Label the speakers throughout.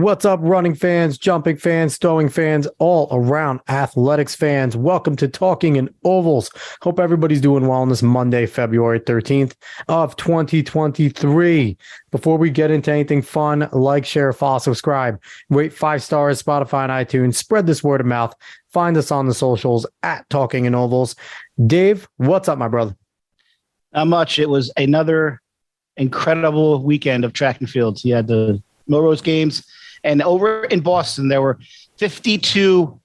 Speaker 1: What's up, running fans, jumping fans, throwing fans, all around athletics fans? Welcome to Talking in Ovals. Hope everybody's doing well on this Monday, February 13th of 2023. Before we get into anything fun, like, share, follow, subscribe, rate 5 stars, Spotify and iTunes, spread this word of mouth. Find us on the socials at Talking in Ovals. Dave, what's up, my brother?
Speaker 2: Not much. It was another incredible weekend of track and fields. You had the Melrose Games, and over in Boston, there were 52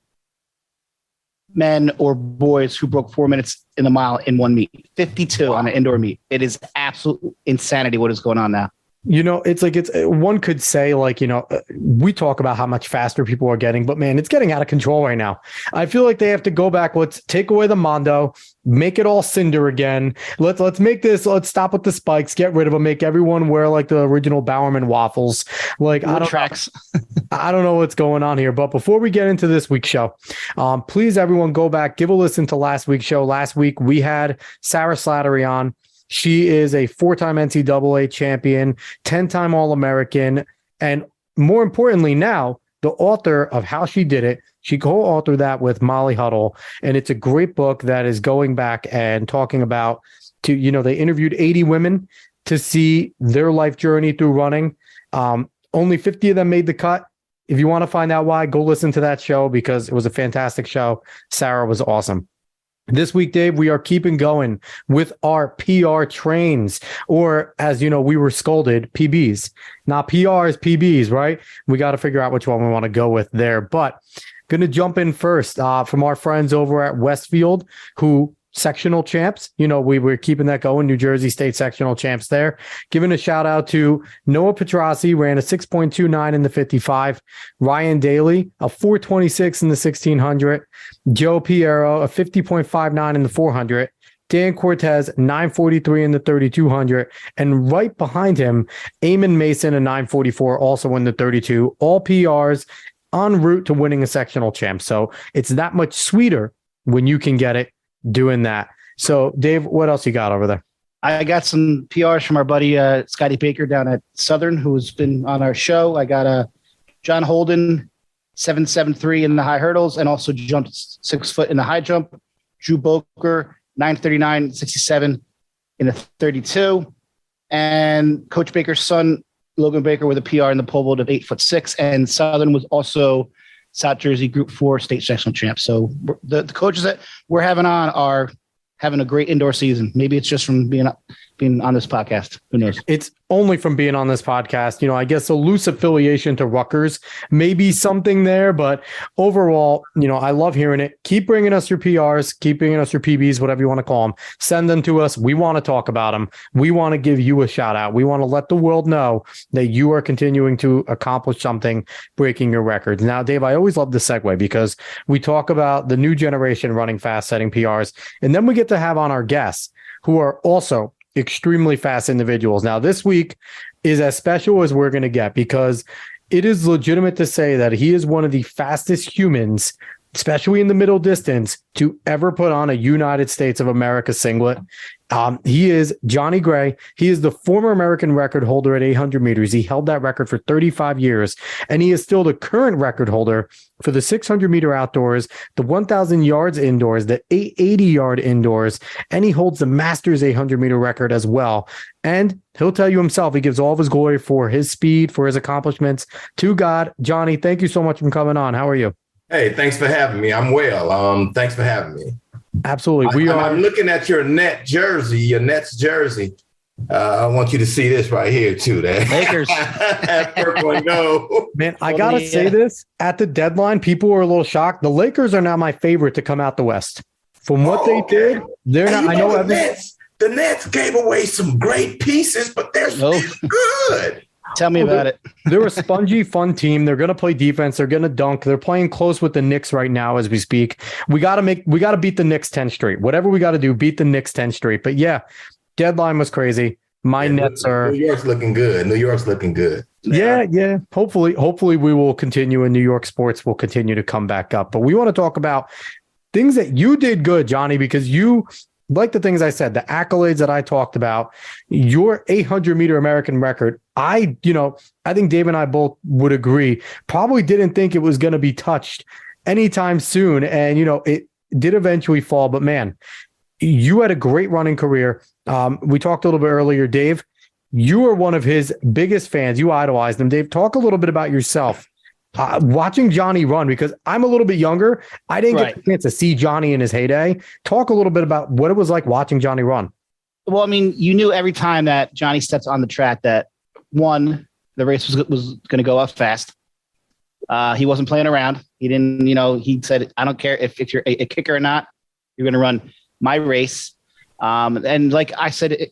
Speaker 2: men or boys who broke 4 minutes in the mile in one meet. 52 on an indoor meet. It is absolute insanity what is going on now.
Speaker 1: You know, it's one could say, like, you know, we talk about how much faster people are getting, but man, it's getting out of control right now. I feel like they have to go back. Let's take away the Mondo, make it all cinder again. Let's make this, let's stop with the spikes, get rid of them, make everyone wear like the original Bowerman waffles. Like, I don't know what's going on here. But before we get into this week's show, please, everyone, go back, give a listen to last week's show. Last week, we had Sarah Slattery on. She is a 4-time NCAA champion, 10-time All-American, and more importantly now, the author of How She Did It. She co-authored that with Molly Huddle, and it's a great book that is going back and talking about, they interviewed 80 women to see their life journey through running. Only 50 of them made the cut. If you want to find out why, go listen to that show because it was a fantastic show. Sarah was awesome. This week, Dave, we are keeping going with our PR trains, or as you know, we were scolded, PBs. Not PRs, PBs, right? We got to figure out which one we want to go with there. But going to jump in first from our friends over at Westfield, who sectional champs. You know, we were keeping that going. New Jersey State sectional champs there. Giving a shout out to Noah Petrossi, ran a 6.29 in the 55. Ryan Daly, a 4.26 in the 1600. Joe Piero, a 50.59 in the 400. Dan Cortez, 9.43 in the 3200. And right behind him, Eamon Mason, a 9.44, also in the 32. All PRs en route to winning a sectional champ. So it's that much sweeter when you can get it doing that. So, Dave, what else you got over there?
Speaker 2: I got some PRs from our buddy Scotty Baker down at Southern, who's been on our show. I got John Holden, 7.73 in the high hurdles, and also jumped 6 foot in the high jump. Drew Boker, 9.39.67 in the 32. And Coach Baker's son, Logan Baker, with a PR in the pole vault of 8'6". And Southern was also South Jersey Group 4 state sectional champ. So the coaches that we're having on are having a great indoor season. Maybe it's just from being on this podcast. Who knows? It's
Speaker 1: only from being on this podcast. You know, I guess a loose affiliation to Rutgers, maybe something there, but overall, you know, I love hearing it. Keep bringing us your PRs, keep bringing us your PBs, whatever you want to call them. Send them to us. We want to talk about them. We want to give you a shout out. We want to let the world know that you are continuing to accomplish something, breaking your records. Now, Dave, I always love the segue because we talk about the new generation running fast, setting PRs, and then we get to have on our guests who are also extremely fast individuals. Now, this week is as special as we're going to get because it is legitimate to say that he is one of the fastest humans, especially in the middle distance, to ever put on a United States of America singlet. He is Johnny Gray. He is the former American record holder at 800 meters. He held that record for 35 years, and he is still the current record holder for the 600 meter outdoors, the 1,000 yards indoors, the 880 yard indoors, and he holds the Masters 800 meter record as well. And he'll tell you himself, he gives all of his glory for his speed, for his accomplishments to God. Johnny, thank you so much for coming on. How are you?
Speaker 3: Hey, thanks for having me. I'm well. Thanks for having me.
Speaker 1: Absolutely.
Speaker 3: I'm looking at your Nets jersey. I want you to see this right here, too. That
Speaker 2: Lakers.
Speaker 3: Purple and gold.
Speaker 1: Man, I got to say this. At the deadline, people were a little shocked. The Lakers are now my favorite to come out the West. From what they did, they're not. I know
Speaker 3: the Nets gave away some great pieces, but they're still good.
Speaker 2: Tell me about it.
Speaker 1: They're a spongy, fun team. They're going to play defense. They're going to dunk. They're playing close with the Knicks right now as we speak. We got to beat the Knicks 10 straight. Whatever we got to do, beat the Knicks 10 straight. But yeah, deadline was crazy. Nets are.
Speaker 3: New York's looking good.
Speaker 1: Yeah. Hopefully we will continue, and New York sports will continue to come back up. But we want to talk about things that you did good, Johnny, because you like the things I said, the accolades that I talked about, your 800-meter American record, I think Dave and I both would agree, probably didn't think it was going to be touched anytime soon. And, it did eventually fall. But, man, you had a great running career. We talked a little bit earlier, Dave. You were one of his biggest fans. You idolized him. Dave, talk a little bit about yourself. Watching Johnny run, because I'm a little bit younger. I didn't get the chance to see Johnny in his heyday. Talk a little bit about what it was like watching Johnny run.
Speaker 2: Well, I mean, you knew every time that Johnny steps on the track that, one, the race was going to go up fast. He wasn't playing around. He didn't, he said, I don't care if you're a kicker or not, you're going to run my race. And like I said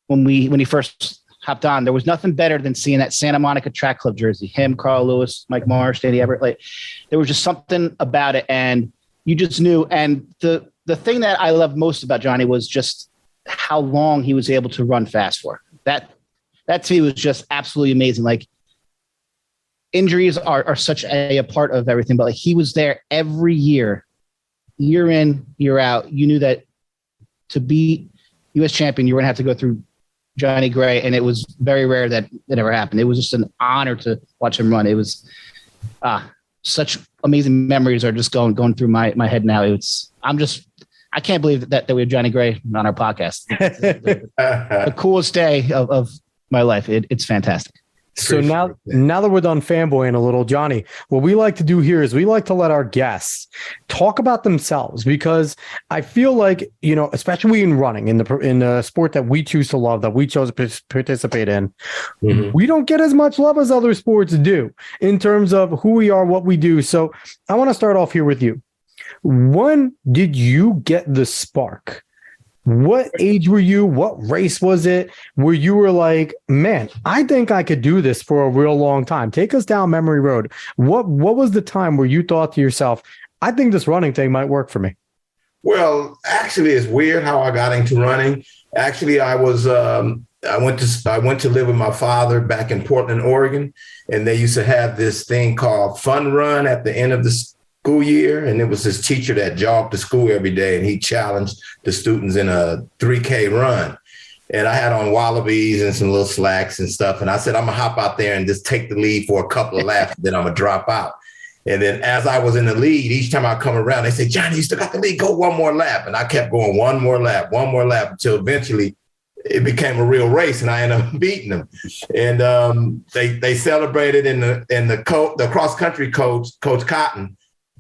Speaker 2: when he first hopped on, there was nothing better than seeing that Santa Monica Track Club jersey. Him, Carl Lewis, Mike Marsh, Danny Everett. Like, there was just something about it, and you just knew. And the thing that I loved most about Johnny was just how long he was able to run fast for. That to me was just absolutely amazing. Like, injuries are such a part of everything, but like, he was there every year in, year out. You knew that to be U.S. champion, you were going to have to go through Johnny Gray, and it was very rare that it ever happened. It was just an honor to watch him run. It was such amazing memories are just going through my head now. I can't believe that we have Johnny Gray on our podcast. The coolest day of my life. It's fantastic.
Speaker 1: So now that we're done fanboying a little, Johnny, what we like to do here is we like to let our guests talk about themselves, because I feel like, especially in running, in the sport that we choose to love, that we chose to participate in, we don't get as much love as other sports do in terms of who we are, what we do. So I want to start off here with you. When did you get the spark? What age were you? What race was it where you were like, man, I think I could do this for a real long time? Take us down memory road. What was the time where you thought to yourself, I think this running thing might work for me?
Speaker 3: Well, actually, it's weird how I got into running. Actually, I went to live with my father back in Portland, Oregon, and they used to have this thing called Fun Run at the end of the school year. And it was this teacher that jogged to school every day, and he challenged the students in a 3K run. And I had on wallabies and some little slacks and stuff. And I said, I'm going to hop out there and just take the lead for a couple of laps, then I'm going to drop out. And then as I was in the lead, each time I come around, they say, Johnny, you still got the lead, go one more lap. And I kept going one more lap until eventually it became a real race, and I ended up beating them. And they celebrated, and the cross-country coach, Coach Cotton,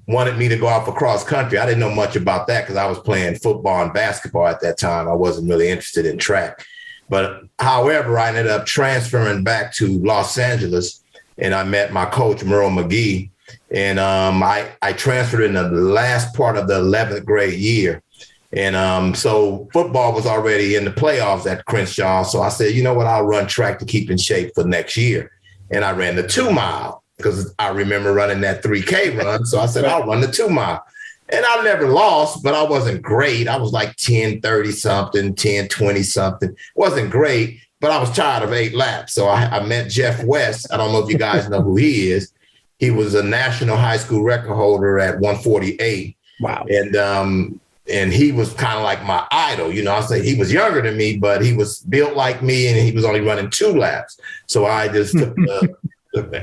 Speaker 3: wanted me to go out for cross country. I didn't know much about that because I was playing football and basketball at that time. I wasn't really interested in track. But however, I ended up transferring back to Los Angeles, and I met my coach, Merle McGee. And I transferred in the last part of the 11th grade year. And so football was already in the playoffs at Crenshaw. So I said, you know what, I'll run track to keep in shape for next year. And I ran the 2 mile. Because I remember running that 3K run. So I said, I'll run the 2 mile. And I never lost, but I wasn't great. I was like 10:30 something, 10:20 something. Wasn't great, but I was tired of 8 laps. So I met Jeff West. I don't know if you guys know who he is. He was a national high school record holder at 148. Wow. And he was kind of like my idol. I say he was younger than me, but he was built like me, and he was only running 2 laps. So I just took the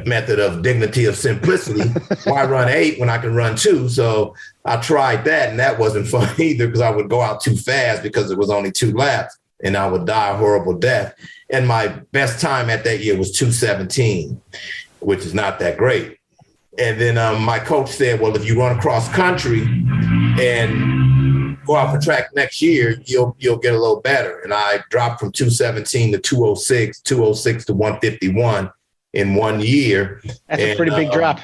Speaker 3: method of dignity of simplicity. Why run 8 when I can run 2? So I tried that, and that wasn't fun either, because I would go out too fast because it was only 2 laps, and I would die a horrible death. And my best time at that year was 2:17, which is not that great. And then my coach said, well, if you run cross country and go out for track next year, you'll get a little better. And I dropped from 2:17 to 2:06, 2:06 to 1:51. In 1 year.
Speaker 2: That's a pretty big drop.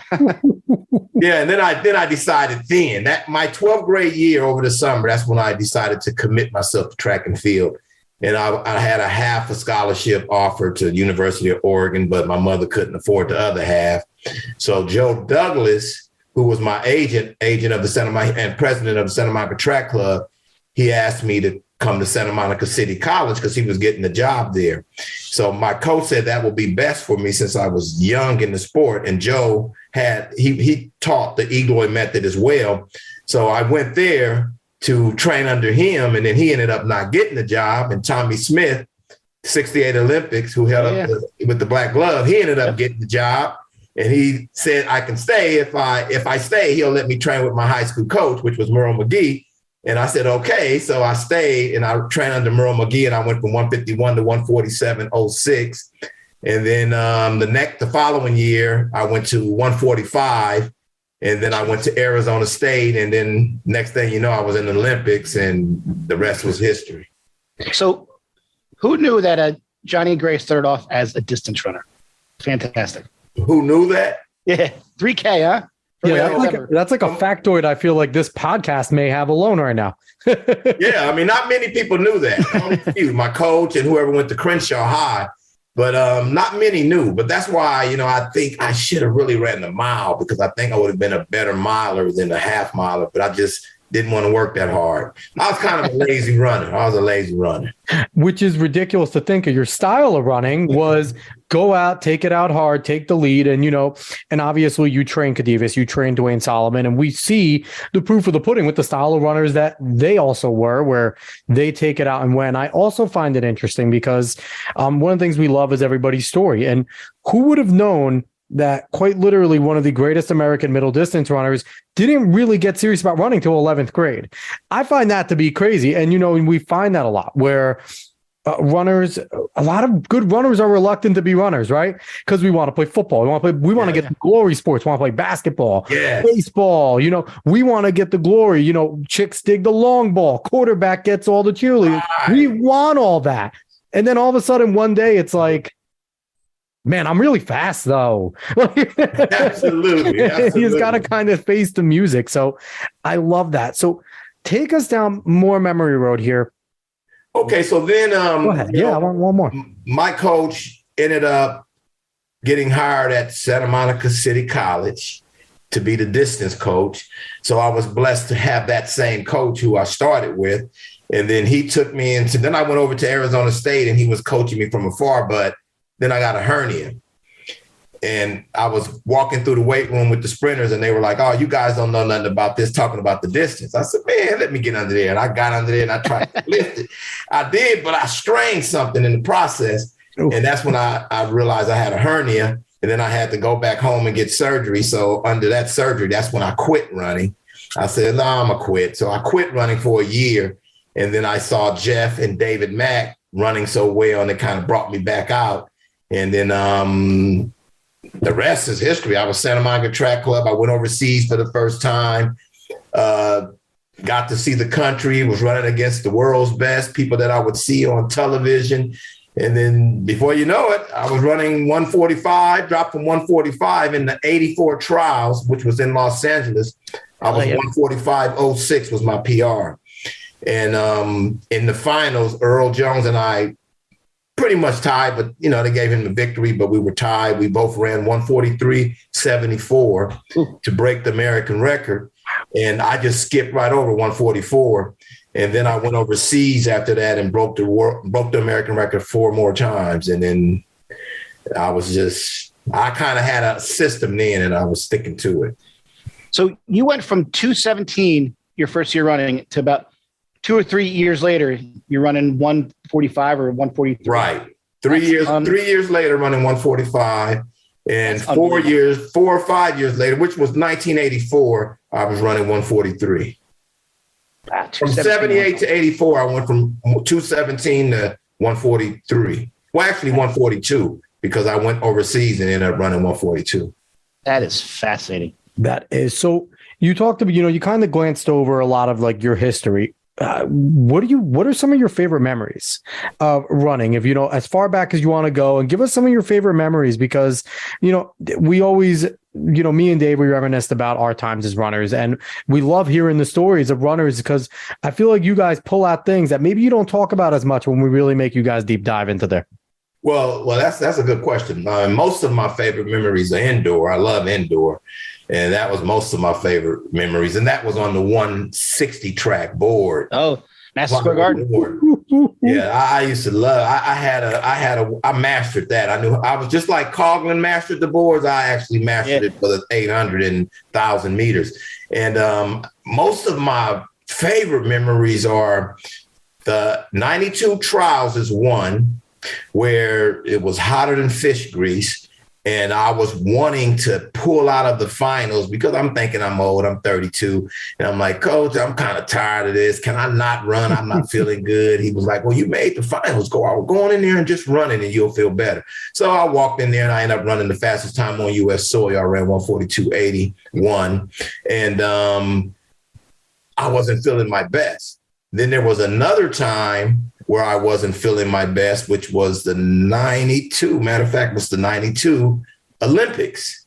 Speaker 3: Yeah. And then I decided that my 12th grade year over the summer, that's when I decided to commit myself to track and field. And I had a half a scholarship offer to University of Oregon, but my mother couldn't afford the other half. So Joe Douglas, who was my agent of the Santa Monica and president of the Santa Monica Track Club, he asked me to come to Santa Monica City College because he was getting a job there. So my coach said that would be best for me since I was young in the sport. And Joe he taught the Eloy method as well. So I went there to train under him. And then he ended up not getting the job. And Tommy Smith, 68 Olympics, who held up with the black glove, he ended up getting the job. And he said, I can stay. If I stay, he'll let me train with my high school coach, which was Merle McGee. And I said, okay. So I stayed and I trained under Merle McGee, and I went from 151 to 147.06. And then the following year, I went to 145. And then I went to Arizona State. And then next thing you know, I was in the Olympics, and the rest was history.
Speaker 2: So who knew that Johnny Gray started off as a distance runner? Fantastic.
Speaker 3: Who knew that?
Speaker 2: Yeah. 3K, huh?
Speaker 1: Yeah, that's like a factoid I feel like this podcast may have alone right now.
Speaker 3: Yeah, I mean, not many people knew that. Only a few, my coach and whoever went to Crenshaw High, but not many knew. But that's why, I think I should have really ran the mile, because I think I would have been a better miler than a half miler, but I just didn't want to work that hard. I was kind of a lazy runner. Which
Speaker 1: is ridiculous to think of. Your style of running was go out, take it out hard, take the lead. And, and obviously you train Khedivius, you train Dwayne Solomon, and we see the proof of the pudding with the style of runners that they also were, where they take it out and win. I also find it interesting because one of the things we love is everybody's story. And who would have known that quite literally one of the greatest American middle distance runners didn't really get serious about running till 11th grade. I find that to be crazy. And, we find that a lot where a lot of good runners are reluctant to be runners, right? Because we want to play football. We want to get the glory sports. We want to play basketball, baseball. We want to get the glory. Chicks dig the long ball. Quarterback gets all the cheerleaders. Right. We want all that. And then all of a sudden one day it's like, man, I'm really fast though.
Speaker 3: Absolutely.
Speaker 1: He's got to kind of face the music. So I love that. So take us down more memory road here.
Speaker 3: Okay. So then,
Speaker 1: go ahead. I want one more.
Speaker 3: My coach ended up getting hired at Santa Monica City College to be the distance coach. So I was blessed to have that same coach who I started with. And then he took me then I went over to Arizona State, and he was coaching me from afar, but then I got a hernia, and I was walking through the weight room with the sprinters, and they were like, oh, you guys don't know nothing about this, talking about the distance. I said, man, let me get under there. And I got under there and I tried to lift it. I did, but I strained something in the process. Ooh. And that's when I realized I had a hernia, and then I had to go back home and get surgery. So under that surgery, that's when I quit running. I said, no, I'm going to quit. So I quit running for a year. And then I saw Jeff and David Mack running so well, and it kind of brought me back out. And then the rest is history. I was Santa Monica Track Club. I went overseas for the first time, got to see the country, was running against the world's best, people that I would see on television. And then before you know it, I was running 145, dropped from 145 in the 84 trials, which was in Los Angeles. I was 145.06 was my PR. And in the finals, Earl Jones and I pretty much tied, but, they gave him the victory, but we were tied. We both ran 143.74 to break the American record. And I just skipped right over 144. And then I went overseas after that and broke the American record 4 more times. And then I kind of had a system then, and I was sticking to it.
Speaker 2: So you went from 217 your first year running to about 2 or 3 years later, you're running 145 or 143.
Speaker 3: Right. 3 years later, running 145, and 4 or 5 years later, which was 1984, I was running 143. From 78 to 84, I went from 217 to 143. Well, actually 142, because I went overseas and ended up running 142.
Speaker 2: That is fascinating.
Speaker 1: That is. So you talked about, you kind of glanced over a lot of like your history. What are some of your favorite memories of running? If as far back as you want to go, and give us some of your favorite memories, because we always, me and Dave, we reminisced about our times as runners, and we love hearing the stories of runners, because I feel like you guys pull out things that maybe you don't talk about as much when we really make you guys deep dive into there.
Speaker 3: Well, that's a good question. Most of my favorite memories are indoor. I love indoor. And that was most of my favorite memories. And that was on the 160 track board.
Speaker 2: Oh, Madison Square Garden.
Speaker 3: Yeah, I used to love. I mastered that. I was just like Coughlin mastered the boards. I actually mastered it for the 800 and 1,000 meters. And most of my favorite memories are the 92 trials is one where it was hotter than fish grease. And I was wanting to pull out of the finals because I'm thinking I'm old. I'm 32. And I'm like, Coach, I'm kind of tired of this. Can I not run? I'm not feeling good. He was like, well, you made the finals. Go on in there and just run it and you'll feel better. So I walked in there and I ended up running the fastest time on U.S. soil. I ran 1:42.81. And I wasn't feeling my best. Then there was another time where I wasn't feeling my best, which was the 92. Matter of fact, it was the 92 Olympics.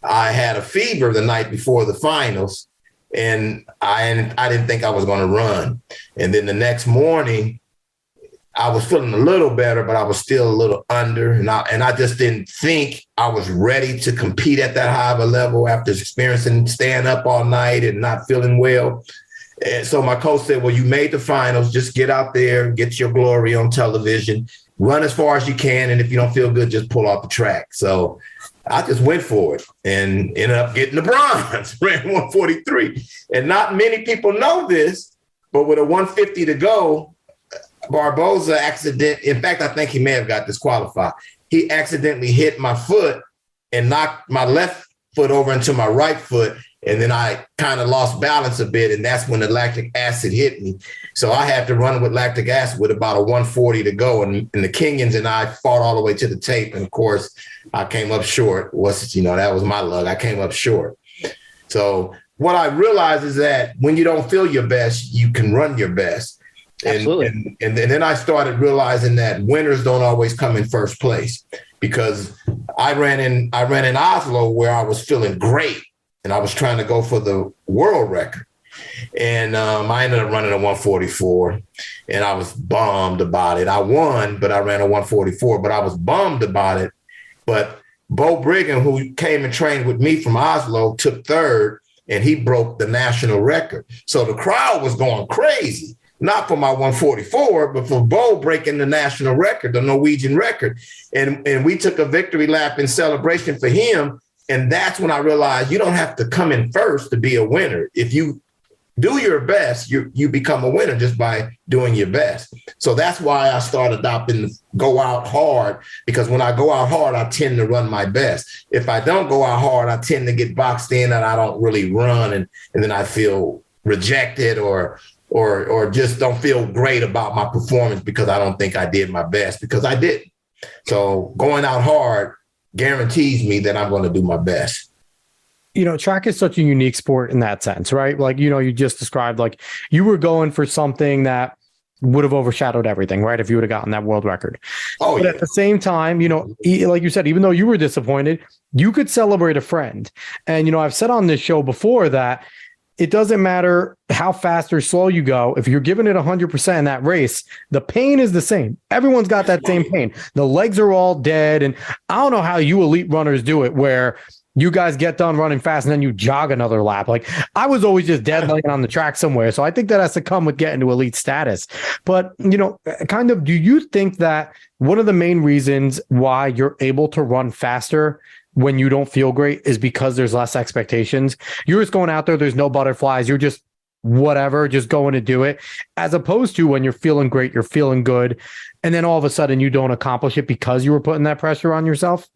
Speaker 3: I had a fever the night before the finals, and I didn't think I was going to run. And then the next morning, I was feeling a little better, but I was still a little under. And I just didn't think I was ready to compete at that high of a level after experiencing staying up all night and not feeling well. And so my coach said, well, you made the finals. Just get out there, get your glory on television, run as far as you can. And if you don't feel good, just pull off the track. So I just went for it and ended up getting the bronze, ran 1:43. And not many people know this, but with a 1:50 to go, Barboza in fact, I think he may have got disqualified. He accidentally hit my foot and knocked my left foot over into my right foot. And then I kind of lost balance a bit, and that's when the lactic acid hit me. So I had to run with lactic acid with about a 1:40 to go. And the Kenyans and I fought all the way to the tape. And, of course, I came up short. That was my luck. I came up short. So what I realized is that when you don't feel your best, you can run your best.
Speaker 2: Absolutely.
Speaker 3: And then I started realizing that winners don't always come in first place, because I ran in Oslo where I was feeling great. And I was trying to go for the world record. And I ended up running a 1:44, and I was bummed about it. I won, but I ran a 1:44, but I was bummed about it. But Bo Brigham, who came and trained with me from Oslo, took third, and he broke the national record. So the crowd was going crazy, not for my 1:44, but for Bo breaking the national record, the Norwegian record. And we took a victory lap in celebration for him. And that's when I realized you don't have to come in first to be a winner. If you do your best, you become a winner just by doing your best. So that's why I started adopting go out hard, because when I go out hard, I tend to run my best. If I don't go out hard, I tend to get boxed in and I don't really run. And then I feel rejected or just don't feel great about my performance because I don't think I did my best, because I didn't. So going out hard guarantees me that I'm going to do my best.
Speaker 1: Track is such a unique sport in that sense, right? Like, you just described, like, you were going for something that would have overshadowed everything, right? If you would have gotten that world record. But at the same time, like you said, even though you were disappointed, you could celebrate a friend. And, I've said on this show before that it doesn't matter how fast or slow you go. If you're giving it 100% in that race, the pain is the same. Everyone's got that same pain. The legs are all dead. And I don't know how you elite runners do it, where you guys get done running fast and then you jog another lap. Like, I was always just dead laying on the track somewhere. So I think that has to come with getting to elite status. But, do you think that one of the main reasons why you're able to run faster when you don't feel great is because there's less expectations? You're just going out there, there's no butterflies, you're just whatever, just going to do it, as opposed to when you're feeling great, you're feeling good, and then all of a sudden you don't accomplish it because you were putting that pressure on yourself?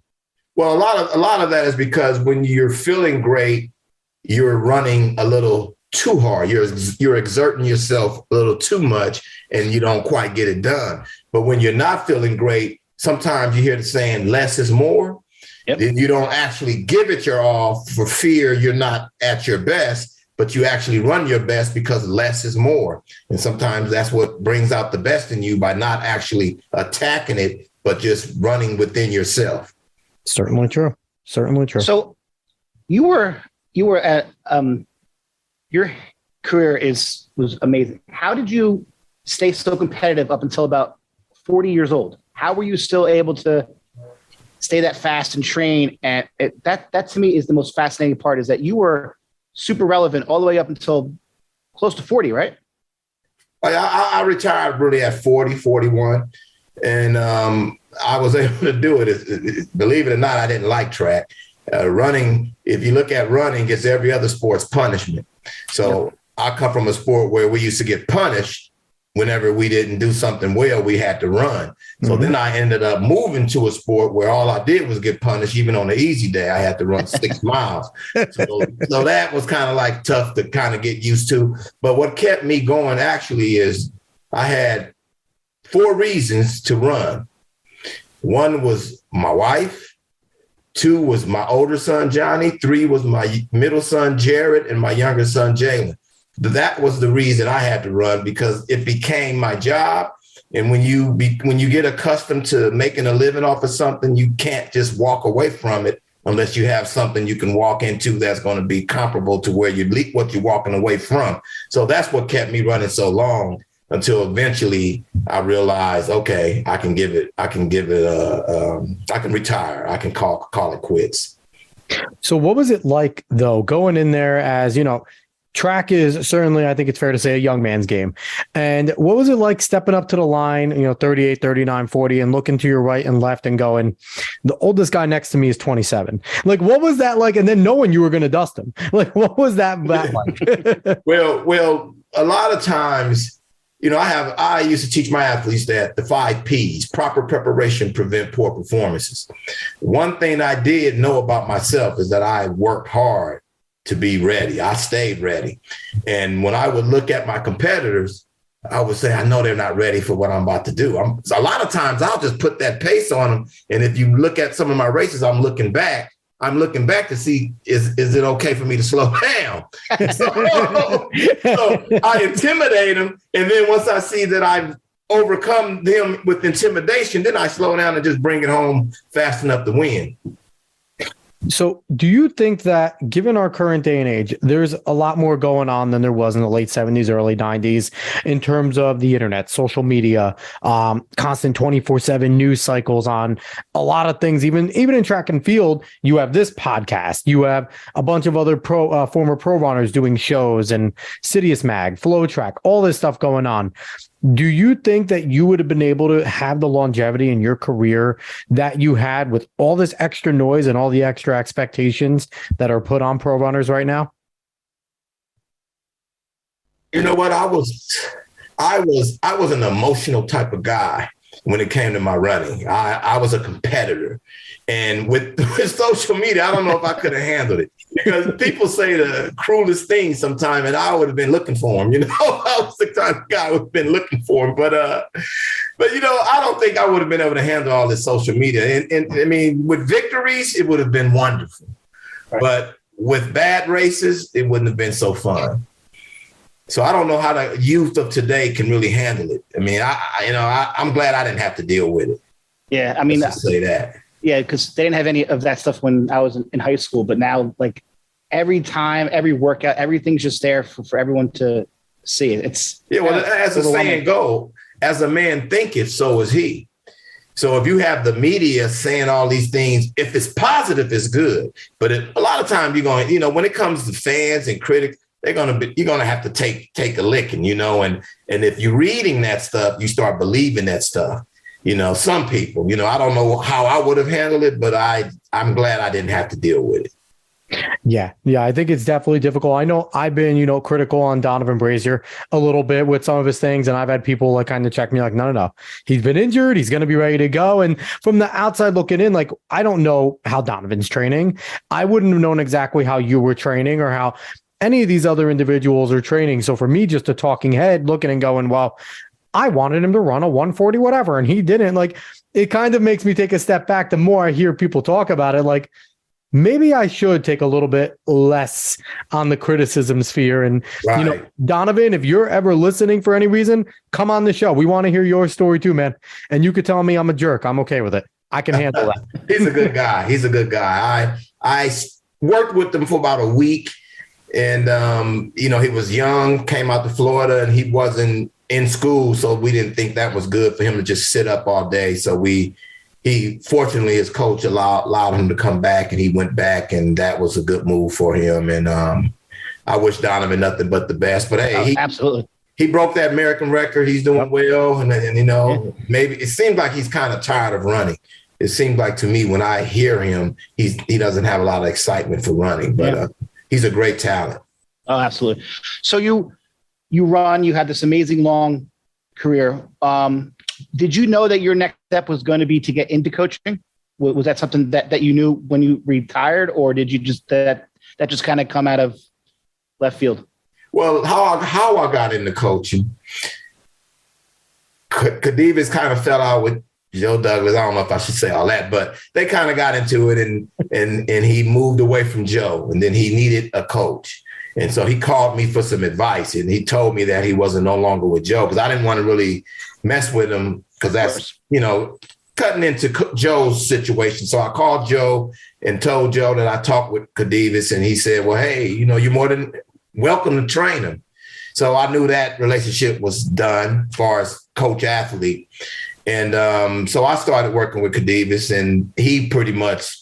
Speaker 3: Well, a lot of that is because when you're feeling great, you're running a little too hard. You're exerting yourself a little too much, and you don't quite get it done. But when you're not feeling great, sometimes you hear the saying, less is more. Yep. Then you don't actually give it your all for fear you're not at your best, but you actually run your best because less is more. And sometimes that's what brings out the best in you, by not actually attacking it, but just running within yourself.
Speaker 1: Certainly true. Certainly true.
Speaker 2: So you were at your career was amazing. How did you stay so competitive up until about 40 years old? How were you still able to stay that fast and train? And that to me is the most fascinating part, is that you were super relevant all the way up until close to 40, right?
Speaker 3: I retired really at 40, 41. And I was able to do it. Believe it or not, I didn't like track. Running, if you look at running, it's every other sport's punishment. So I come from a sport where we used to get punished whenever we didn't do something well, we had to run. So then I ended up moving to a sport where all I did was get punished. Even on the easy day, I had to run 6 miles. So that was kind of like tough to kind of get used to. But what kept me going actually is I had 4 reasons to run. 1 was my wife. 2 was my older son, Johnny. 3 was my middle son, Jared, and my younger son, Jalen. That was the reason I had to run, because it became my job. And when you get accustomed to making a living off of something, you can't just walk away from it unless you have something you can walk into that's going to be comparable to where what you're walking away from. So that's what kept me running so long, until eventually I realized, okay, I can retire. I can call it quits.
Speaker 1: So what was it like, though, going in there as, track is certainly, I think it's fair to say, a young man's game. And what was it like stepping up to the line, 38, 39, 40, and looking to your right and left and going, the oldest guy next to me is 27. Like, what was that like? And then knowing you were going to dust him. Like, what was that like?
Speaker 3: Well, a lot of times, I used to teach my athletes that the 5 Ps, proper preparation, prevent poor performances. One thing I did know about myself is that I worked hard to be ready. I stayed ready. And when I would look at my competitors, I would say, I know they're not ready for what I'm about to do. So a lot of times I'll just put that pace on them. And if you look at some of my races, I'm looking back to see, is it okay for me to slow down? So I intimidate them. And then once I see that I've overcome them with intimidation, then I slow down and just bring it home fast enough to win.
Speaker 1: So do you think that, given our current day and age, there's a lot more going on than there was in the late 70s, early 90s in terms of the internet, social media, constant 24/7 news cycles on a lot of things? Even in track and field, you have this podcast, you have a bunch of other former pro runners doing shows, and Citius Mag, Flow Track, all this stuff going on. Do you think that you would have been able to have the longevity in your career that you had with all this extra noise and all the extra expectations that are put on pro runners right now?
Speaker 3: You know what? I was an emotional type of guy when it came to my running. I was a competitor. And with social media, I don't know if I could have handled it, because people say the cruelest things sometimes, and I would have been looking for them. I was the type of guy who would have been looking for them. But I don't think I would have been able to handle all this social media. And I mean, with victories, it would have been wonderful. Right. But with bad races, it wouldn't have been so fun. So I don't know how the youth of today can really handle it. I mean, I'm glad I didn't have to deal with it.
Speaker 2: Yeah, I mean,
Speaker 3: let's say that.
Speaker 2: Yeah, because they didn't have any of that stuff when I was in high school. But now, like, every time, every workout, everything's just there for everyone to see. As the saying goes, as a man thinketh, so is he. So if you have the media saying all these things, if it's positive, it's good. But a lot of times you're going, when it comes to fans and critics, you're gonna have to take a licking, and if you're reading that stuff, you start believing that stuff. Some people, I don't know how I would have handled it, but I'm glad I didn't have to deal with it.
Speaker 1: Yeah, I think it's definitely difficult. I know I've been, critical on Donovan Brazier a little bit with some of his things, and I've had people like kind of check me like, no. He's been injured. He's going to be ready to go. And from the outside looking in, like, I don't know how Donovan's training. I wouldn't have known exactly how you were training or how any of these other individuals are training. So for me, just a talking head looking and going, well, I wanted him to run a 140, whatever, and he didn't. Like, it kind of makes me take a step back. The more I hear people talk about it, like, maybe I should take a little bit less on the criticism sphere. And,
Speaker 3: right.
Speaker 1: Donovan, if you're ever listening for any reason, come on the show. We want to hear your story too, man. And you could tell me I'm a jerk. I'm okay with it. I can handle that.
Speaker 3: He's a good guy. I worked with him for about a week, and, he was young, came out to Florida, and he wasn't in school, so we didn't think that was good for him to just sit up all day. So fortunately, his coach allowed him to come back, and he went back, and that was a good move for him. And I wish Donovan nothing but the best. But hey,
Speaker 2: absolutely,
Speaker 3: he broke that American record. He's doing well, and maybe it seems like he's kind of tired of running. It seems like to me when I hear him, he doesn't have a lot of excitement for running, but he's a great talent.
Speaker 2: Oh, absolutely. So you run, you had this amazing long career. Did you know that your next step was going to be to get into coaching? Was that something that you knew when you retired, or did you just that just kind of come out of left field?
Speaker 3: Well, how I got into coaching, Khadivas kind of fell out with Joe Douglas. I don't know if I should say all that, but they kind of got into it, and he moved away from Joe, and then he needed a coach. And so he called me for some advice, and he told me that he wasn't no longer with Joe because I didn't want to really mess with him because that's, cutting into Joe's situation. So I called Joe and told Joe that I talked with Khadivas, and he said, well, hey, you're more than welcome to train him. So I knew that relationship was done as far as coach athlete. And so I started working with Khadivas, and he pretty much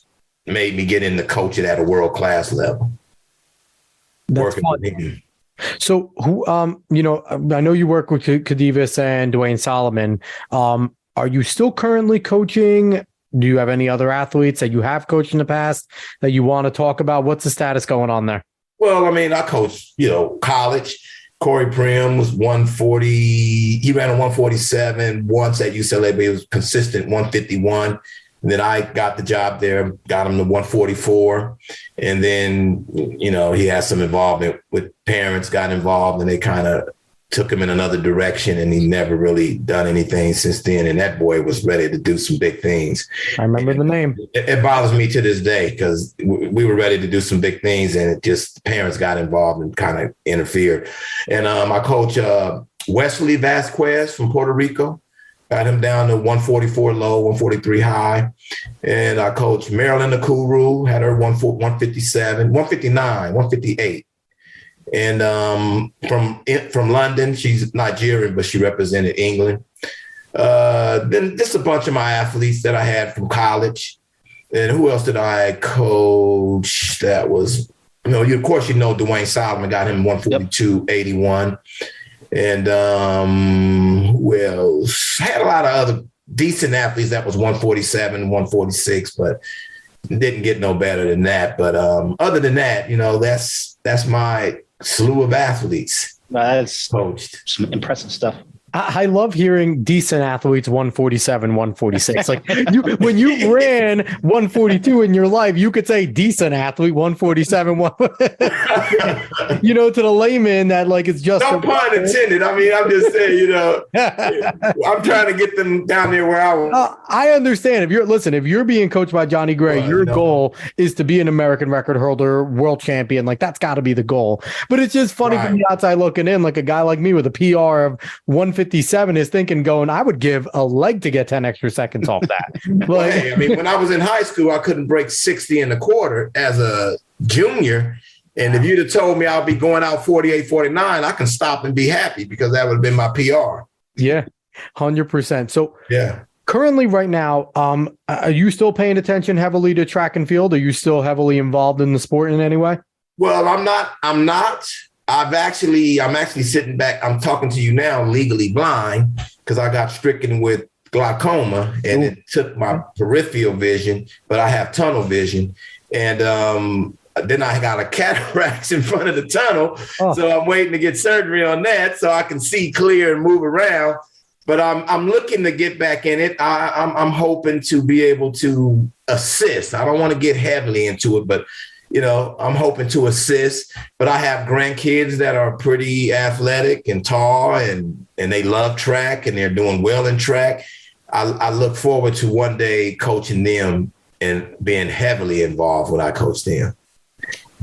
Speaker 3: made me get into coaching at a world-class level.
Speaker 1: That's fun. So who, I know you work with Khadivas and Dwayne Solomon. Are you still currently coaching? Do you have any other athletes that you have coached in the past that you want to talk about? What's the status going on there?
Speaker 3: Well, I mean, I coached, college. Corey Prim was 140. He ran a 147 once at UCLA, but he was consistent 151. And then I got the job there, got him to 144. And then, he had some involvement with parents, got involved, and they kind of took him in another direction, and he never really done anything since then. And that boy was ready to do some big things.
Speaker 1: I remember the name.
Speaker 3: It bothers me to this day because we were ready to do some big things, and it just parents got involved and kind of interfered. And I coach Wesley Vasquez from Puerto Rico. Got him down to 144 low, 143 high. And I coached Marilyn Nakuru, had her 157, 159, 158. And from London, she's Nigerian, but she represented England. Then just a bunch of my athletes that I had from college. And who else did I coach that was, of course, Dwayne Solomon, got him 142, 81. And who else? I had a lot of other decent athletes that was 147, 146, but didn't get no better than that. But other than that, that's my slew of athletes.
Speaker 2: That's
Speaker 3: coached.
Speaker 2: Some impressive stuff.
Speaker 1: I love hearing decent athletes 147, 146. Like when you ran 142 in your life, you could say decent athlete 147. To the layman, that it's just
Speaker 3: no pun intended. I mean, I'm just saying, I'm trying to get them down there where I was.
Speaker 1: I understand if you're being coached by Johnny Gray, your goal is to be an American record holder, world champion. That's got to be the goal. But it's just funny from the outside looking in, like a guy like me with a PR of 157 is thinking, I would give a leg to get 10 extra seconds off that.
Speaker 3: Hey, when I was in high school, I couldn't break 60 in the quarter as a junior. And if you'd have told me I'll be going out 48, 49, I can stop and be happy because that would have been my PR.
Speaker 1: Yeah, 100%. So
Speaker 3: yeah.
Speaker 1: Currently right now, are you still paying attention heavily to track and field? Are you still heavily involved in the sport in any way?
Speaker 3: Well, I'm not. I'm actually sitting back. I'm talking to you now legally blind because I got stricken with glaucoma and it took my peripheral vision, but I have tunnel vision. And then I got a cataract in front of the tunnel. So I'm waiting to get surgery on that so I can see clear and move around. But I'm looking to get back in it. I'm hoping to be able to assist. I don't want to get heavily into it, but I'm hoping to assist, but I have grandkids that are pretty athletic and tall and they love track and they're doing well in track. I look forward to one day coaching them and being heavily involved when I coach them.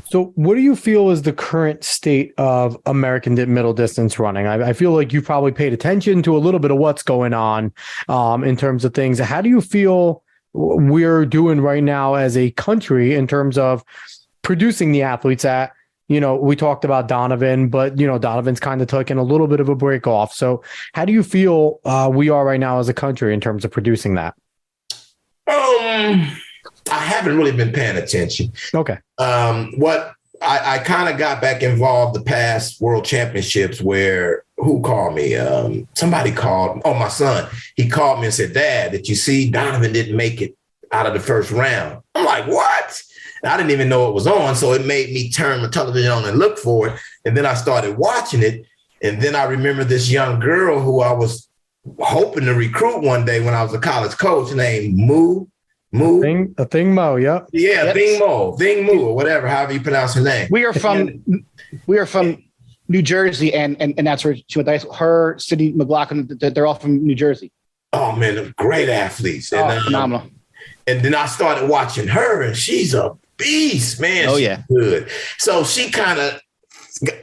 Speaker 1: So what do you feel is the current state of American middle distance running? I feel like you probably paid attention to a little bit of what's going on in terms of things. How do you feel we're doing right now as a country in terms of producing the athletes that, we talked about Donovan, but, Donovan's kind of taking a little bit of a break off. So how do you feel we are right now as a country in terms of producing that?
Speaker 3: I haven't really been paying attention.
Speaker 1: Okay.
Speaker 3: What I kind of got back involved the past world championships where who called me? Somebody called. Oh, my son. He called me and said, Dad, did you see Donovan didn't make it out of the first round? I'm like, what? And I didn't even know it was on. So it made me turn the television on and look for it. And then I started watching it. And then I remember this young girl who I was hoping to recruit one day when I was a college coach named Moo.
Speaker 1: Thing Mo, yep.
Speaker 3: Yeah, Thing Moo, or whatever, however you pronounce her name.
Speaker 2: We are from New Jersey, and that's where she went. Her, Sydney McLaughlin, they're all from New Jersey.
Speaker 3: Oh man, they're great athletes. And,
Speaker 2: phenomenal.
Speaker 3: And then I started watching her, and she's a beast, man.
Speaker 2: Oh,
Speaker 3: she's
Speaker 2: yeah.
Speaker 3: Good. So she kind of,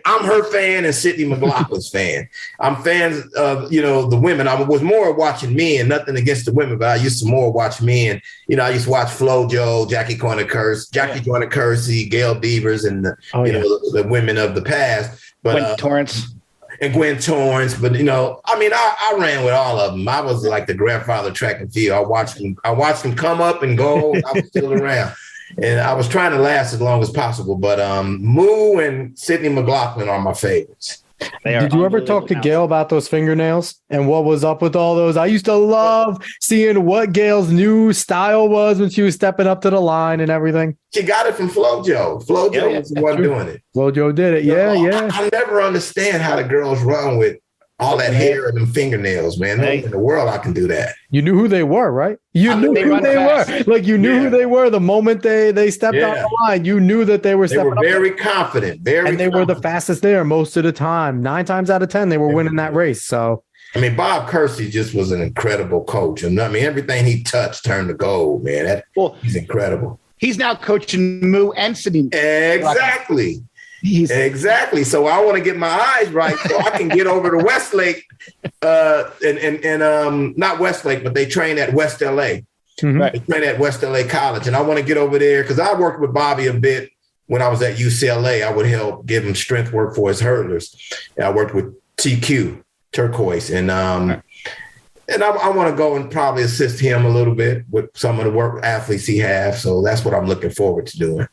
Speaker 3: I'm her fan and Sydney McLaughlin's fan. I'm fans of, the women. I was more watching men, nothing against the women, but I used to more watch men. I used to watch FloJo, Jackie Joyner Kersey, Gail Devers, and the women of the past. But
Speaker 2: Gwen Torrance.
Speaker 3: And Gwen Torrance. But, I ran with all of them. I was like the grandfather track and field. I watched them come up and go. I was still around. And I was trying to last as long as possible. But Moo and Sydney McLaughlin are my favorites.
Speaker 1: Did you ever talk to Gail about those fingernails and what was up with all those? I used to love seeing what Gail's new style was when she was stepping up to the line and everything.
Speaker 3: She got it from FloJo. FloJo was the one doing it.
Speaker 1: FloJo did it. Yeah.
Speaker 3: I never understand how the girls run with all that hair and them fingernails, man. No in the world I can do that.
Speaker 1: You knew who they were, right? You knew who they were. Like you knew who they were the moment they stepped on the line. You knew that they were stepping up.
Speaker 3: They were very confident. And
Speaker 1: they were the fastest there most of the time. 9 times out of 10, they were winning that race. So
Speaker 3: Bob Kersey just was an incredible coach. And everything he touched turned to gold, man. He's incredible.
Speaker 2: He's now coaching Moo and Sydney.
Speaker 3: Exactly. Exactly. So I want to get my eyes right so I can get over to Westlake and not Westlake, but they train at West LA.
Speaker 1: Mm-hmm.
Speaker 3: They train at West LA College. And I want to get over there because I worked with Bobby a bit when I was at UCLA. I would help give him strength work for his hurdlers. And I worked with TQ, Turquoise. And I want to go and probably assist him a little bit with some of the work athletes he has. So that's what I'm looking forward to doing.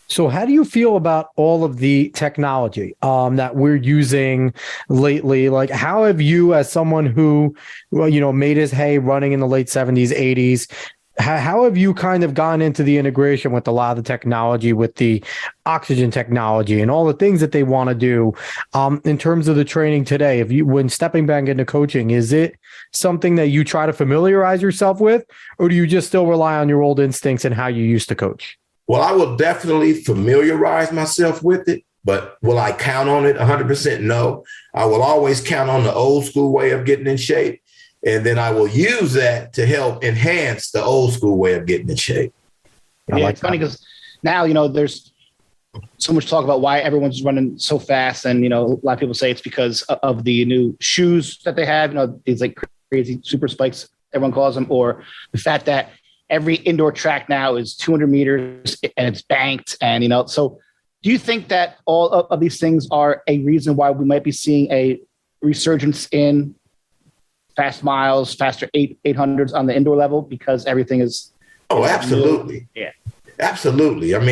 Speaker 1: So how do you feel about all of the technology that we're using lately? Like, how have you, as someone who, made his hay running in the late 70s, 80s, how have you kind of gone into the integration with a lot of the technology, with the oxygen technology and all the things that they want to do in terms of the training today? When stepping back into coaching, is it something that you try to familiarize yourself with, or do you just still rely on your old instincts and how you used to coach?
Speaker 3: Well, I will definitely familiarize myself with it, but will I count on it 100%? No. I will always count on the old school way of getting in shape, and then I will use that to help enhance the old school way of getting in shape.
Speaker 2: It's funny because now, there's so much talk about why everyone's running so fast, and, a lot of people say it's because of the new shoes that they have, these like crazy super spikes, everyone calls them, or the fact that every indoor track now is 200 meters and it's banked. And, so do you think that all of these things are a reason why we might be seeing a resurgence in fast miles, faster 800s on the indoor level because everything is?
Speaker 3: Oh, absolutely.
Speaker 2: Yeah,
Speaker 3: absolutely. I'm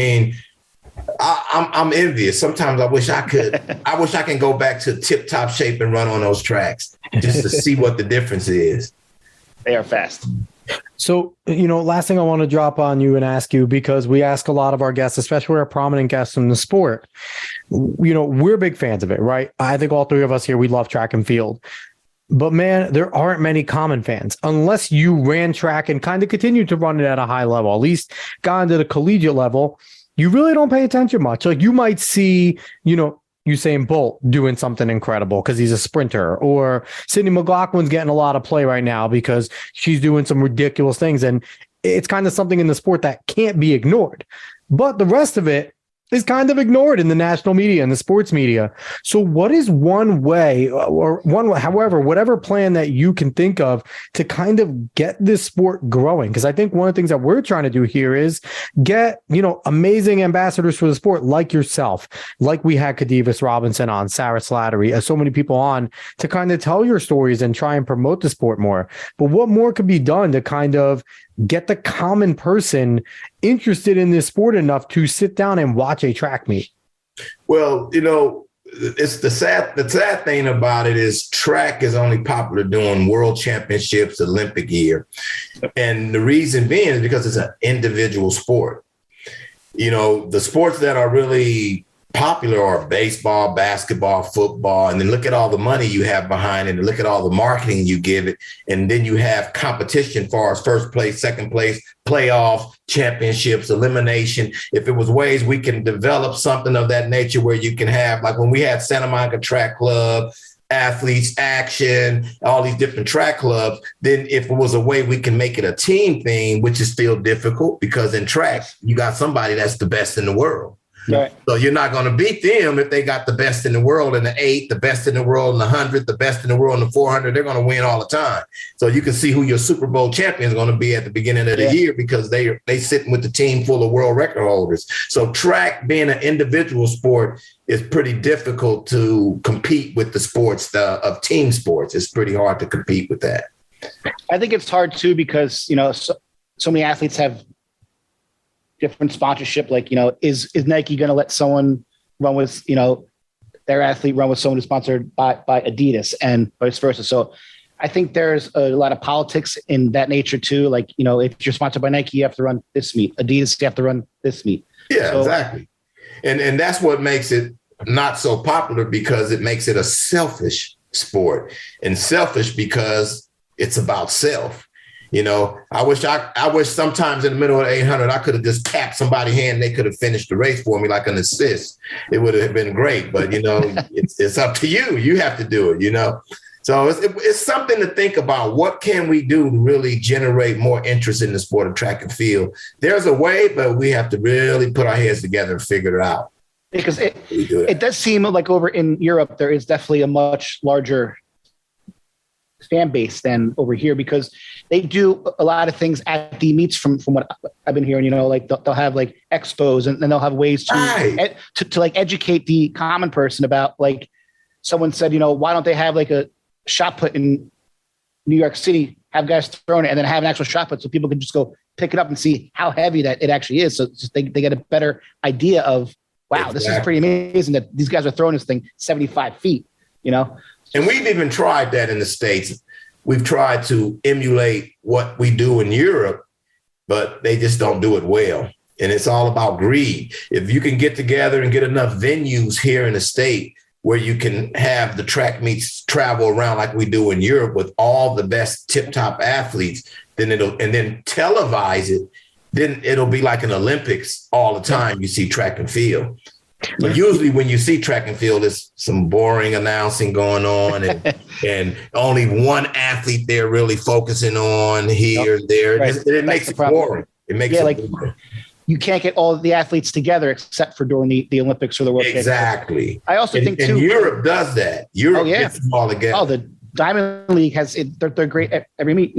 Speaker 3: envious. Sometimes I wish I could. I wish I can go back to tip top shape and run on those tracks just to see what the difference is.
Speaker 2: They are fast.
Speaker 1: So, last thing I want to drop on you and ask you, because we ask a lot of our guests, especially our prominent guests in the sport, we're big fans of it, right? I think all three of us here, we love track and field. But man, there aren't many common fans unless you ran track and kind of continued to run it at a high level, at least got into the collegiate level. You really don't pay attention much. Like you might see, Usain Bolt doing something incredible because he's a sprinter, or Sydney McLaughlin's getting a lot of play right now because she's doing some ridiculous things. And it's kind of something in the sport that can't be ignored. But the rest of it is kind of ignored in the national media and the sports media. So what is one way however, whatever plan that you can think of to kind of get this sport growing? Because I think one of the things that we're trying to do here is get, amazing ambassadors for the sport like yourself, like we had Kadivas Robinson on, Sarah Slattery, so many people on to kind of tell your stories and try and promote the sport more. But what more could be done to kind of get the common person interested in this sport enough to sit down and watch a track meet?
Speaker 3: Well, it's the sad thing about it is track is only popular during world championships, Olympic year. And the reason being is because it's an individual sport. The sports that are really popular are baseball, basketball, football, and then look at all the money you have behind it, and look at all the marketing you give it, and then you have competition for first place, second place, playoffs, championships, elimination. If it was ways we can develop something of that nature where you can have, like when we had Santa Monica Track Club, Athletes Action, all these different track clubs, then if it was a way we can make it a team thing, which is still difficult because in track, you got somebody that's the best in the world.
Speaker 2: Right.
Speaker 3: So you're not going to beat them if they got the best in the world in the 8, the best in the world in the 100, the best in the world in the 400. They're going to win all the time. So you can see who your Super Bowl champion is going to be at the beginning of the year because they sitting with the team full of world record holders. So track being an individual sport is pretty difficult to compete with the sports of team sports. It's pretty hard to compete with that.
Speaker 2: I think it's hard too because, so many athletes have different sponsorship. Like, is Nike going to let someone run with, their athlete run with someone who's sponsored by Adidas and vice versa. So I think there's a lot of politics in that nature too. Like, if you're sponsored by Nike, you have to run this meet. Adidas, you have to run this meet.
Speaker 3: Yeah, so, exactly. And that's what makes it not so popular because it makes it a selfish sport, and selfish because it's about self. I wish sometimes in the middle of the 800, I could have just tapped somebody's hand and they could have finished the race for me like an assist. It would have been great, but it's up to you. You have to do it, So it's something to think about. What can we do to really generate more interest in the sport of track and field? There's a way, but we have to really put our heads together and figure it out.
Speaker 2: Because it does seem like over in Europe, there is definitely a much larger fan base than over here because they do a lot of things at the meets from what I've been hearing, like they'll have like expos and then they'll have ways to like educate the common person about, like someone said, why don't they have like a shot put in New York City, have guys throwing it and then have an actual shot put so people can just go pick it up and see how heavy that it actually is. So they get a better idea of, wow, This is pretty amazing that these guys are throwing this thing 75 feet,
Speaker 3: And we've even tried that in the States. We've tried to emulate what we do in Europe, but they just don't do it well. And it's all about greed. If you can get together and get enough venues here in the state where you can have the track meets travel around like we do in Europe with all the best tip-top athletes, then televise it, then it'll be like an Olympics all the time. You see track and field. But usually when you see track and field, there's some boring announcing going on and only one athlete they're really focusing on here and there. Right. It makes it boring. It makes it boring.
Speaker 2: You can't get all the athletes together except for during the Olympics or the World Cup.
Speaker 3: Exactly.
Speaker 2: I also think too.
Speaker 3: And Europe does that. Europe gets them all together.
Speaker 2: Oh, the Diamond League they're great at every meet.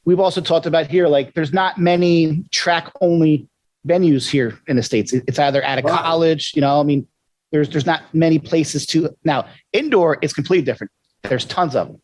Speaker 2: We've also talked about here, like there's not many track only venues here in the States. It's either at a college, there's not many places to. Now, indoor is completely different. There's tons of them.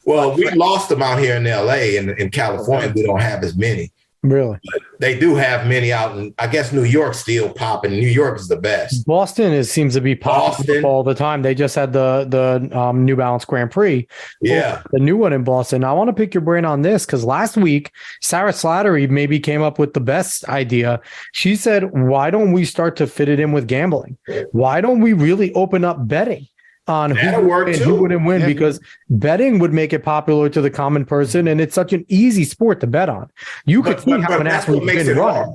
Speaker 3: Well, we lost them out here in LA and in California. We don't have as many.
Speaker 1: Really?
Speaker 3: But they do have many out in, I guess New York's still popping. New York is the best.
Speaker 1: Boston seems to be popping all the time. They just had the New Balance Grand Prix.
Speaker 3: Yeah.
Speaker 1: The new one in Boston. I want to pick your brain on this because last week, Sarah Slattery maybe came up with the best idea. She said, why don't we start to fit it in with gambling? Why don't we really open up betting on who wouldn't win? Because betting would make it popular to the common person, and it's such an easy sport to bet on. You could see how an athlete makes it hard.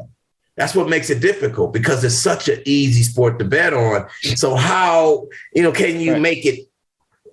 Speaker 3: That's what makes it difficult because it's such an easy sport to bet on. So how, can you make it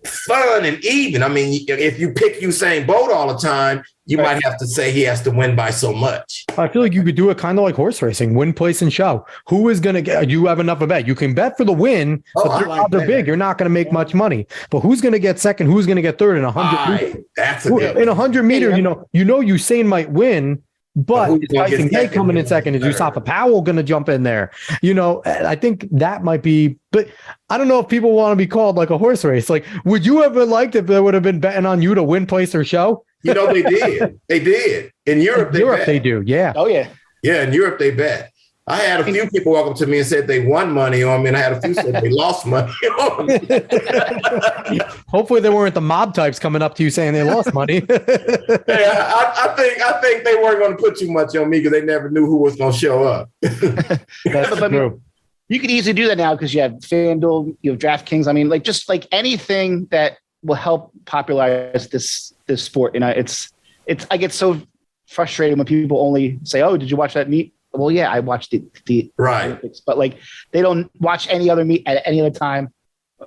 Speaker 3: fun and even? I mean, if you pick Usain Bolt all the time, you might have to say he has to win by so much.
Speaker 1: I feel like you could do it kind of like horse racing, win, place, and show. Who is going to get, you have enough of bet. You can bet for the win, but they're big. You're not going to make much money. But who's going to get second? Who's going to get third in 100 meters?
Speaker 3: That's a good one.
Speaker 1: In 100 meters, Usain might win, but Tyson Gay coming in second. Is Usafa Powell going to jump in there? I think that might be, but I don't know if people want to be called like a horse race. Like, would you ever liked if they would have been betting on you to win, place, or show?
Speaker 3: They did. They did. In Europe,
Speaker 1: they do. Yeah.
Speaker 2: Oh, yeah.
Speaker 3: Yeah, in Europe, they bet. I had a few people walk up to me and said they won money on me, and I had a few said they lost money on me.
Speaker 1: Hopefully, they weren't the mob types coming up to you saying they lost money.
Speaker 3: Hey, I think they weren't going to put too much on me because they never knew who was going to show up.
Speaker 1: That's true.
Speaker 2: You could easily do that now because you have FanDuel, you have DraftKings. I mean, like just like anything that will help popularize this sport. And I get so frustrated when people only say, "Oh, did you watch that meet?" Well, yeah, I watched the
Speaker 3: right,
Speaker 2: Olympics, but like they don't watch any other meet at any other time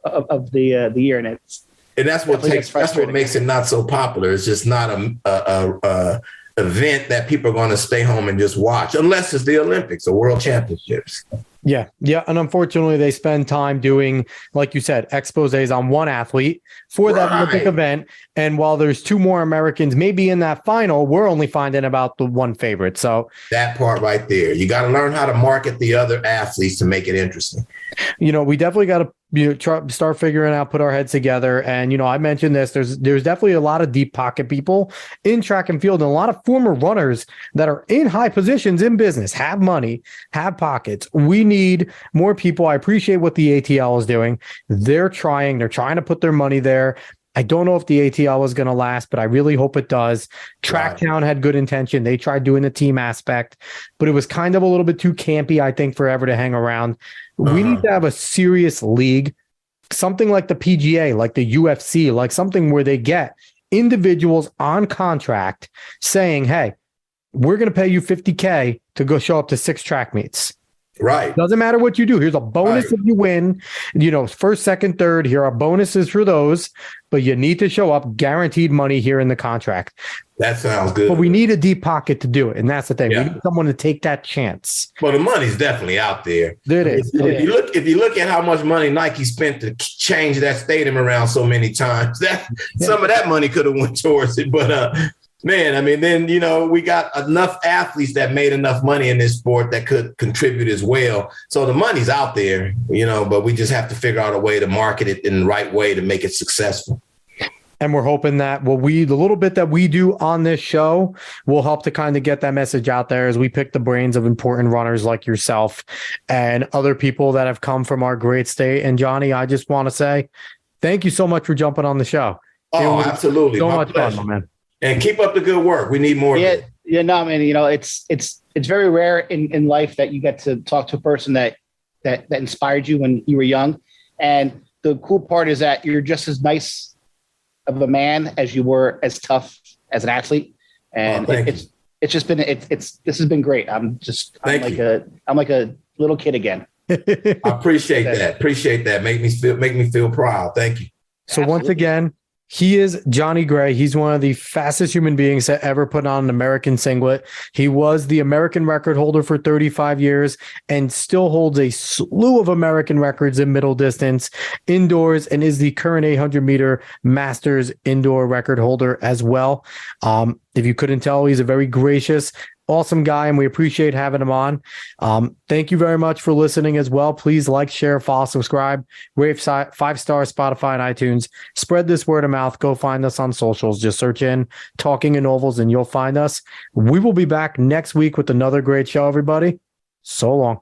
Speaker 2: of the year, and
Speaker 3: that's what makes it not so popular. It's just not a event that people are going to stay home and just watch, unless it's the Olympics or World Championships.
Speaker 1: Yeah. And unfortunately, they spend time doing, like you said, exposés on one athlete for that Olympic event. And while there's two more Americans maybe in that final, we're only finding about the one favorite. So
Speaker 3: that part right there, you got to learn how to market the other athletes to make it interesting.
Speaker 1: We definitely got to start figuring out, put our heads together. And, I mentioned this, there's definitely a lot of deep pocket people in track and field and a lot of former runners that are in high positions in business, have money, have pockets. We need more people. I appreciate what the ATL is doing. They're trying to put their money there. I don't know if the ATL is going to last, but I really hope it does. Tracktown had good intention. They tried doing the team aspect, but it was kind of a little bit too campy, I think, forever to hang around. We need to have a serious league, something like the PGA, like the UFC, like something where they get individuals on contract saying, hey, we're going to pay you $50K to go show up to 6 track meets.
Speaker 3: Right.
Speaker 1: Doesn't matter what you do. Here's a bonus if you win, first, second, third. Here are bonuses for those, but you need to show up, guaranteed money here in the contract.
Speaker 3: That sounds good.
Speaker 1: But we need a deep pocket to do it. And that's the thing. We need someone to take that chance.
Speaker 3: Well, the money's definitely out there.
Speaker 1: It is.
Speaker 3: If you look at how much money Nike spent to change that stadium around so many times, some of that money could have went towards it. But man, I mean, then, we got enough athletes that made enough money in this sport that could contribute as well. So the money's out there, but we just have to figure out a way to market it in the right way to make it successful.
Speaker 1: And we're hoping that the little bit that we do on this show will help to kind of get that message out there as we pick the brains of important runners like yourself and other people that have come from our great state. And Johnny, I just want to say thank you so much for jumping on the show.
Speaker 3: Oh, absolutely.
Speaker 1: So much fun, my man.
Speaker 3: And keep up the good work. We need more.
Speaker 2: Yeah, no, man. It's very rare in life that you get to talk to a person that inspired you when you were young. And the cool part is that you're just as nice of a man as you were as tough as an athlete. And this has been great. I'm like a little kid again.
Speaker 3: I appreciate that. Make me feel proud. Thank you.
Speaker 1: So once again, he is Johnny Gray. He's one of the fastest human beings to ever put on an American singlet. He was the American record holder for 35 years and still holds a slew of American records in middle distance indoors and is the current 800-meter Masters indoor record holder as well. If you couldn't tell, he's a very gracious, awesome guy, and we appreciate having him on. Thank you very much for listening as well. Please like, share, follow, subscribe, rate 5-star Spotify and iTunes. Spread this word of mouth. Go find us on socials. Just search in Talking in Ovals and you'll find us. We will be back next week with another great show, everybody. So long.